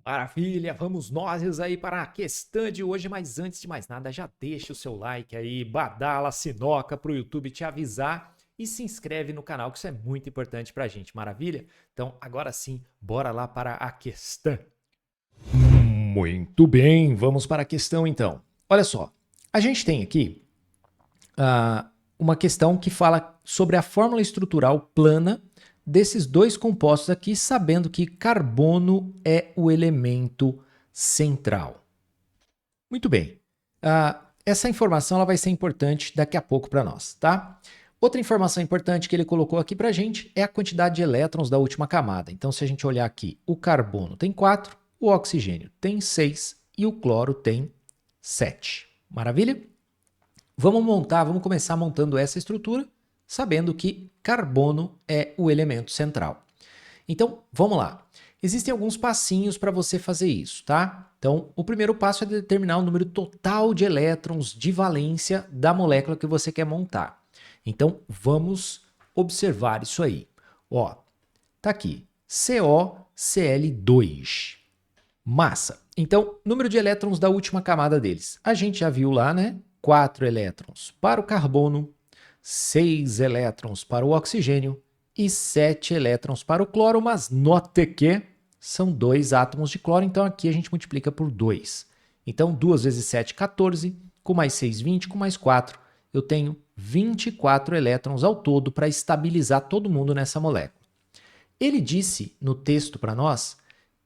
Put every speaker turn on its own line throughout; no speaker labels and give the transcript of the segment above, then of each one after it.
Maravilha, vamos nós aí para a questão de hoje, mas antes de mais nada, já deixa o seu like aí, badala a sinoca para o YouTube te avisar e se inscreve no canal, que isso é muito importante para a gente, maravilha? Então, agora sim, bora lá para a questão. Muito bem, vamos para a questão então. Olha só, a gente tem aqui uma questão que fala sobre a fórmula estrutural plana desses dois compostos aqui, sabendo que carbono é o elemento central. Muito bem. Essa informação ela vai ser importante daqui a pouco para nós, tá? Outra informação importante que ele colocou aqui para a gente é a quantidade de elétrons da última camada. Então, se a gente olhar aqui, o carbono tem 4, o oxigênio tem 6 e o cloro tem 7. Maravilha? Vamos começar montando essa estrutura, sabendo que carbono é o elemento central. Então, vamos lá. Existem alguns passinhos para você fazer isso, tá? Então, o primeiro passo é determinar o número total de elétrons de valência da molécula que você quer montar. Então, vamos observar isso aí. Ó, tá aqui, CoCl2. Massa. Então, número de elétrons da última camada deles. A gente já viu lá, né? 4 elétrons para o carbono, 6 elétrons para o oxigênio e 7 elétrons para o cloro, mas note que são 2 átomos de cloro, então aqui a gente multiplica por 2. Então, 2 vezes 7, 14, com mais 6, 20, com mais 4, eu tenho 24 elétrons ao todo para estabilizar todo mundo nessa molécula. Ele disse no texto para nós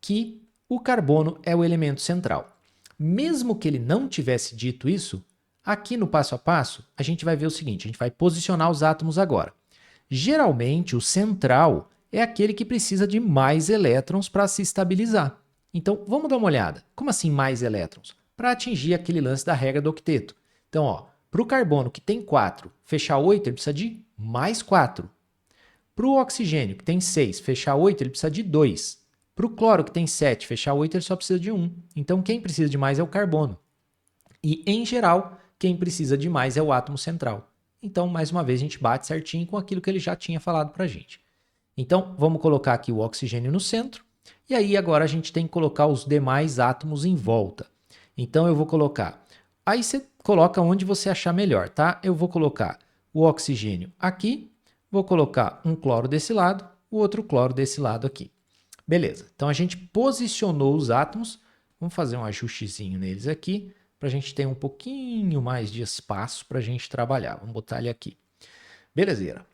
que o carbono é o elemento central. Mesmo que ele não tivesse dito isso, aqui no passo a passo, a gente vai ver o seguinte, a gente vai posicionar os átomos agora. Geralmente, o central é aquele que precisa de mais elétrons para se estabilizar. Então, vamos dar uma olhada. Como assim mais elétrons? Para atingir aquele lance da regra do octeto. Então, para o carbono que tem 4, fechar 8, ele precisa de mais 4. Para o oxigênio, que tem 6, fechar 8, ele precisa de 2. Para o cloro, que tem 7, fechar 8, ele só precisa de 1. Então, quem precisa de mais é o carbono. E, em geral, quem precisa de mais é o átomo central. Então, mais uma vez, a gente bate certinho com aquilo que ele já tinha falado para a gente. Então, vamos colocar aqui o oxigênio no centro. E aí, agora, a gente tem que colocar os demais átomos em volta. Então, eu vou colocar... Aí, você coloca onde você achar melhor, tá? Eu vou colocar o oxigênio aqui. Vou colocar um cloro desse lado, o outro cloro desse lado aqui. Beleza. Então, a gente posicionou os átomos. Vamos fazer um ajustezinho neles aqui, para a gente ter um pouquinho mais de espaço para a gente trabalhar. Vamos botar ele aqui. Belezeira.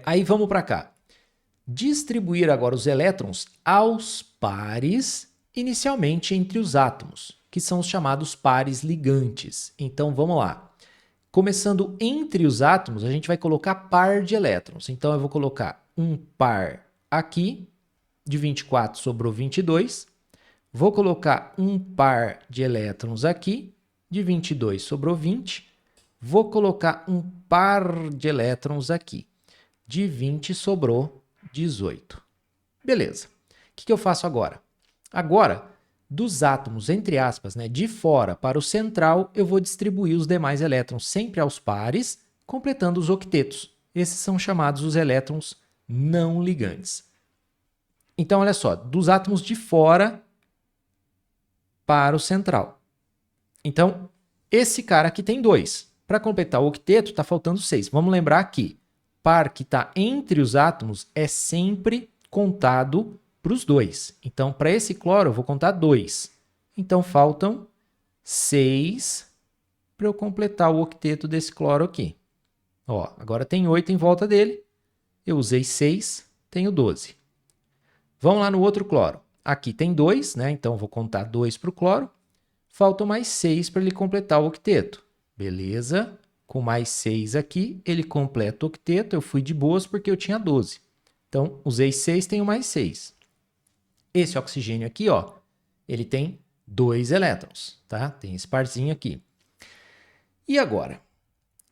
Aí vamos para cá. Distribuir agora os elétrons aos pares, inicialmente entre os átomos, que são os chamados pares ligantes. Então vamos lá. Começando entre os átomos, a gente vai colocar par de elétrons. Então eu vou colocar um par aqui, de 24 sobrou 22. Vou colocar um par de elétrons aqui, de 22 sobrou 20. Vou colocar um par de elétrons aqui, de 20 sobrou 18. Beleza. O que eu faço agora? Agora, dos átomos, entre aspas, né, de fora para o central, eu vou distribuir os demais elétrons sempre aos pares, completando os octetos. Esses são chamados os elétrons não ligantes. Então, olha só, dos átomos de fora para o central. Então, esse cara aqui tem 2. Para completar o octeto, está faltando 6. Vamos lembrar aqui, par que está entre os átomos é sempre contado para os 2. Então, para esse cloro, eu vou contar 2. Então, faltam 6 para eu completar o octeto desse cloro aqui. Ó, agora tem 8 em volta dele. Eu usei 6, tenho 12. Vamos lá no outro cloro. Aqui tem 2, né? Então, vou contar 2 para o cloro. Faltam mais 6 para ele completar o octeto. Beleza. Com mais 6 aqui, ele completa o octeto. Eu fui de boas porque eu tinha 12. Então, usei 6, tenho mais 6. Esse oxigênio aqui, ó, ele tem 2 elétrons, tá? Tem esse parzinho aqui. E agora?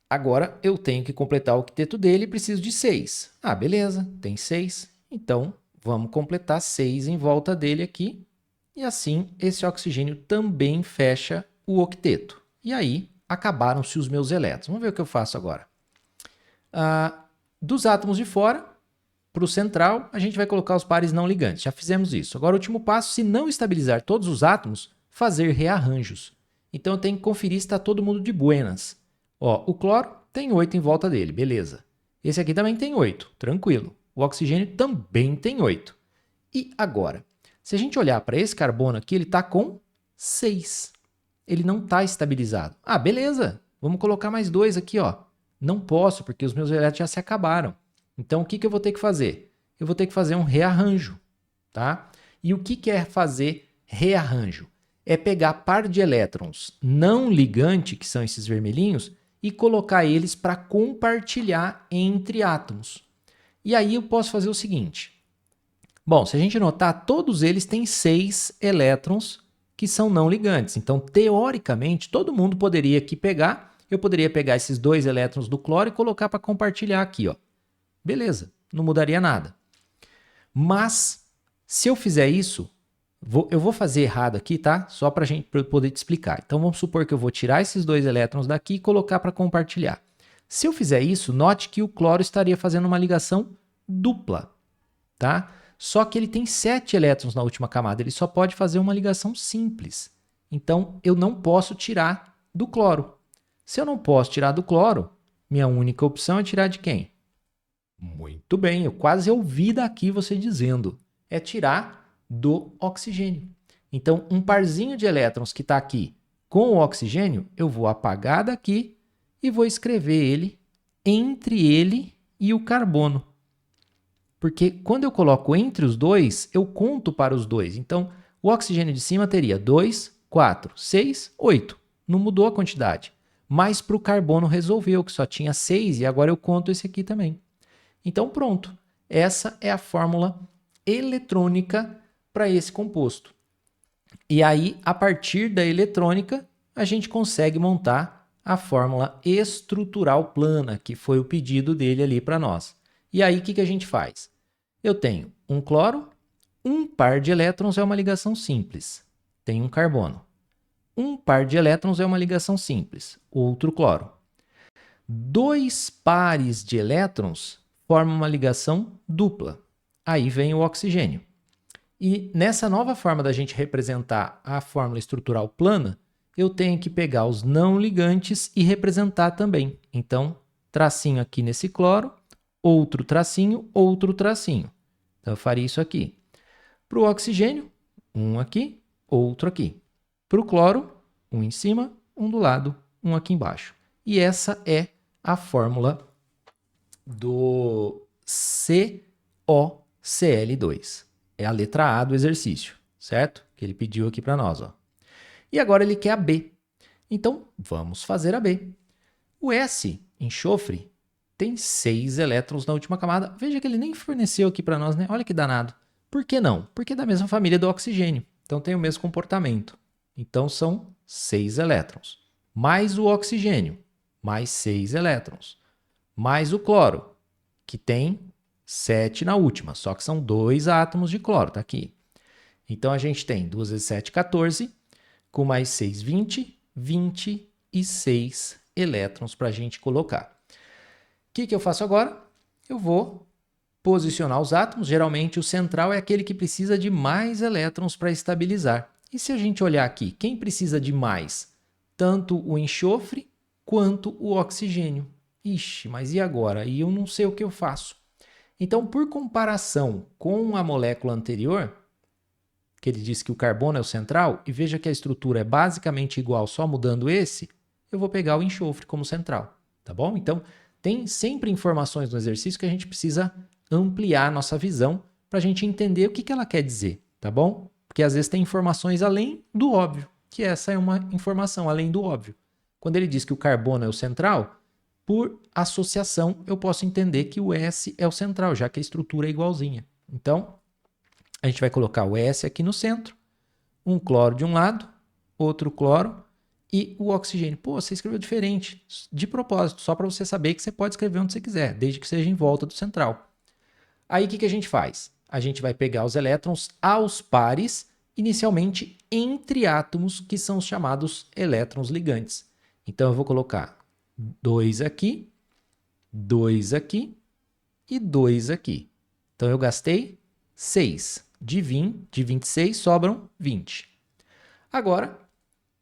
Agora, eu tenho que completar o octeto dele e preciso de 6. Ah, beleza, tem 6. Então, vamos completar 6 em volta dele aqui. E assim, esse oxigênio também fecha o octeto. E aí, acabaram-se os meus elétrons. Vamos ver o que eu faço agora. Dos átomos de fora, Para o central, a gente vai colocar os pares não ligantes. Já fizemos isso. Agora, o último passo, se não estabilizar todos os átomos, fazer rearranjos. Então, eu tenho que conferir se está todo mundo de buenas. Ó, o cloro tem 8 em volta dele, beleza. Esse aqui também tem 8, tranquilo. O oxigênio também tem 8. E agora, se a gente olhar para esse carbono aqui, ele está com 6. Ele não está estabilizado. Ah, beleza. Vamos colocar mais 2 aqui, ó. Não posso, porque os meus elétrons já se acabaram. Então, o que eu vou ter que fazer? Eu vou ter que fazer um rearranjo, tá? E o que é fazer rearranjo? É pegar par de elétrons não ligante, que são esses vermelhinhos, e colocar eles para compartilhar entre átomos. E aí eu posso fazer o seguinte. Bom, se a gente notar, todos eles têm 6 elétrons que são não ligantes. Então, teoricamente, todo mundo poderia aqui pegar, eu poderia pegar esses 2 elétrons do cloro e colocar para compartilhar aqui, ó. Beleza, não mudaria nada. Mas, se eu fizer isso, eu vou fazer errado aqui, tá? Só para eu poder te explicar. Então, vamos supor que eu vou tirar esses 2 elétrons daqui e colocar para compartilhar. Se eu fizer isso, note que o cloro estaria fazendo uma ligação dupla, tá? Só que ele tem 7 elétrons na última camada, ele só pode fazer uma ligação simples. Então, eu não posso tirar do cloro. Se eu não posso tirar do cloro, minha única opção é tirar de quem? Muito bem, eu quase ouvi daqui você dizendo. É tirar do oxigênio. Então, um parzinho de elétrons que está aqui com o oxigênio, eu vou apagar daqui e vou escrever ele entre ele e o carbono. Porque quando eu coloco entre os dois, eu conto para os dois. Então, o oxigênio de cima teria 2, 4, 6, 8. Não mudou a quantidade. Mas para o carbono resolveu, que só tinha 6 e agora eu conto esse aqui também. Então, pronto. Essa é a fórmula eletrônica para esse composto. E aí, a partir da eletrônica, a gente consegue montar a fórmula estrutural plana, que foi o pedido dele ali para nós. E aí, o que a gente faz? Eu tenho um cloro, um par de elétrons é uma ligação simples. Tem um carbono. Um par de elétrons é uma ligação simples. Outro cloro. 2 pares de elétrons formam uma ligação dupla. Aí vem o oxigênio. E nessa nova forma da gente representar a fórmula estrutural plana, eu tenho que pegar os não ligantes e representar também. Então, tracinho aqui nesse cloro, outro tracinho, outro tracinho. Então, eu faria isso aqui. Para o oxigênio, um aqui, outro aqui. Para o cloro, um em cima, um do lado, um aqui embaixo. E essa é a fórmula do COCl2. É a letra A do exercício, certo? Que ele pediu aqui para nós, ó. E agora ele quer a B. Então, vamos fazer a B. O S, enxofre, tem 6 elétrons na última camada. Veja que ele nem forneceu aqui para nós, né? Olha que danado. Por que não? Porque é da mesma família do oxigênio. Então, tem o mesmo comportamento. Então, são 6 elétrons. Mais o oxigênio, mais 6 elétrons. Mais o cloro, que tem 7 na última, só que são 2 átomos de cloro, tá aqui. Então, a gente tem 2 vezes 7, 14, com mais 6, 20, 26 elétrons para a gente colocar. O que eu faço agora? Eu vou posicionar os átomos. Geralmente, o central é aquele que precisa de mais elétrons para estabilizar. E se a gente olhar aqui, quem precisa de mais? Tanto o enxofre quanto o oxigênio. Ixi, mas e agora? E eu não sei o que eu faço. Então, por comparação com a molécula anterior, que ele disse que o carbono é o central, e veja que a estrutura é basicamente igual, só mudando esse, eu vou pegar o enxofre como central, tá bom? Então, tem sempre informações no exercício que a gente precisa ampliar a nossa visão para a gente entender o que ela quer dizer, tá bom? Porque às vezes tem informações além do óbvio, que essa é uma informação além do óbvio. Quando ele diz que o carbono é o central, por associação, eu posso entender que o S é o central, já que a estrutura é igualzinha. Então, a gente vai colocar o S aqui no centro, um cloro de um lado, outro cloro e o oxigênio. Pô, você escreveu diferente, de propósito, só para você saber que você pode escrever onde você quiser, desde que seja em volta do central. Aí, o que a gente faz? A gente vai pegar os elétrons aos pares, inicialmente entre átomos, que são os chamados elétrons ligantes. Então, eu vou colocar 2 aqui e 2 aqui. Então, eu gastei 6. De 26 sobram 20. Agora,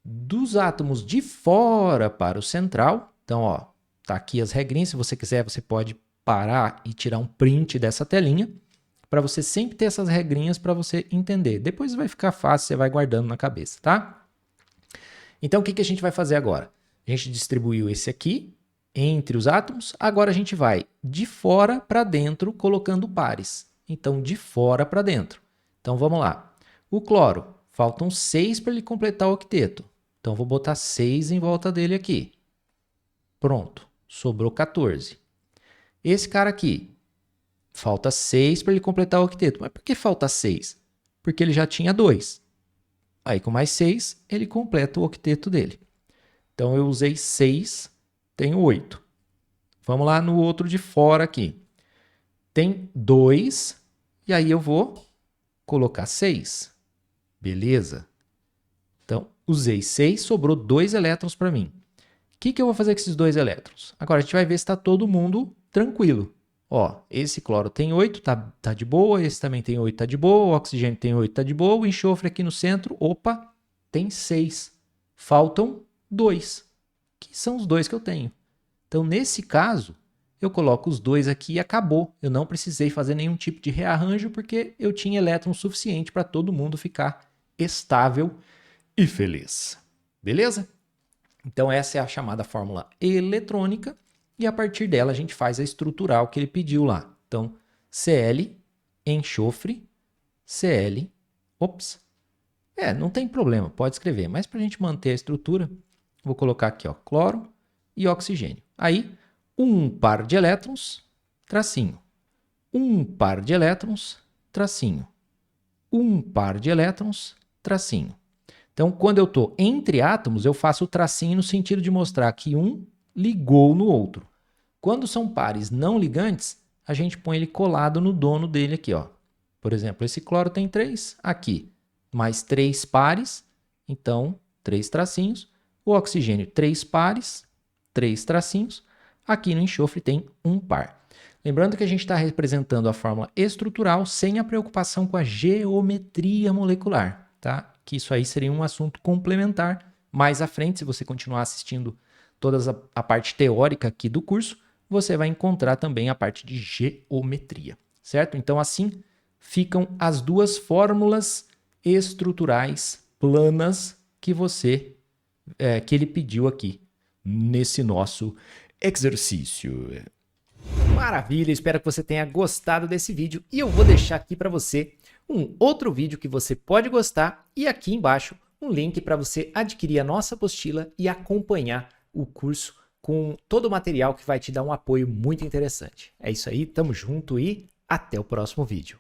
dos átomos de fora para o central, então, ó, tá aqui as regrinhas. Se você quiser, você pode parar e tirar um print dessa telinha, para você sempre ter essas regrinhas para você entender. Depois vai ficar fácil, você vai guardando na cabeça, tá? Então, o que a gente vai fazer agora? A gente distribuiu esse aqui entre os átomos. Agora a gente vai de fora para dentro, colocando pares. Então, de fora para dentro. Então, vamos lá. O cloro, faltam 6 para ele completar o octeto. Então, vou botar 6 em volta dele aqui. Pronto, sobrou 14. Esse cara aqui, falta 6 para ele completar o octeto. Mas por que falta 6? Porque ele já tinha 2. Aí, com mais 6, ele completa o octeto dele. Então, eu usei 6, tenho 8. Vamos lá no outro de fora aqui. Tem 2, e aí eu vou colocar 6. Beleza? Então, usei 6, sobrou 2 elétrons para mim. O que eu vou fazer com esses 2 elétrons? Agora, a gente vai ver se está todo mundo tranquilo. Ó, esse cloro tem 8, tá de boa. Esse também tem 8, tá de boa. O oxigênio tem 8, tá de boa. O enxofre aqui no centro, opa, tem 6. Faltam 2, que são os 2 que eu tenho. Então, nesse caso, eu coloco os 2 aqui e acabou. Eu não precisei fazer nenhum tipo de rearranjo, porque eu tinha elétron suficiente para todo mundo ficar estável e feliz. Beleza? Então, essa é a chamada fórmula eletrônica. E a partir dela a gente faz a estrutural que ele pediu lá. Então, Cl, enxofre, Cl, ops. Não tem problema, pode escrever. Mas para a gente manter a estrutura, vou colocar aqui, ó, cloro e oxigênio. Aí, um par de elétrons, tracinho. Um par de elétrons, tracinho. Um par de elétrons, tracinho. Então, quando eu estou entre átomos, eu faço o tracinho no sentido de mostrar que um ligou no outro. Quando são pares não ligantes, a gente põe ele colado no dono dele aqui, ó. Por exemplo, esse cloro tem 3, aqui, mais 3 pares, então 3 tracinhos. O oxigênio, 3 pares, 3 tracinhos. Aqui no enxofre tem um par. Lembrando que a gente está representando a fórmula estrutural sem a preocupação com a geometria molecular, tá? Que isso aí seria um assunto complementar. Mais à frente, se você continuar assistindo toda a parte teórica aqui do curso, você vai encontrar também a parte de geometria, certo? Então, assim ficam as duas fórmulas estruturais planas que que ele pediu aqui nesse nosso exercício. Maravilha, espero que você tenha gostado desse vídeo e eu vou deixar aqui para você um outro vídeo que você pode gostar e aqui embaixo um link para você adquirir a nossa apostila e acompanhar o curso com todo o material que vai te dar um apoio muito interessante. É isso aí, tamo junto e até o próximo vídeo.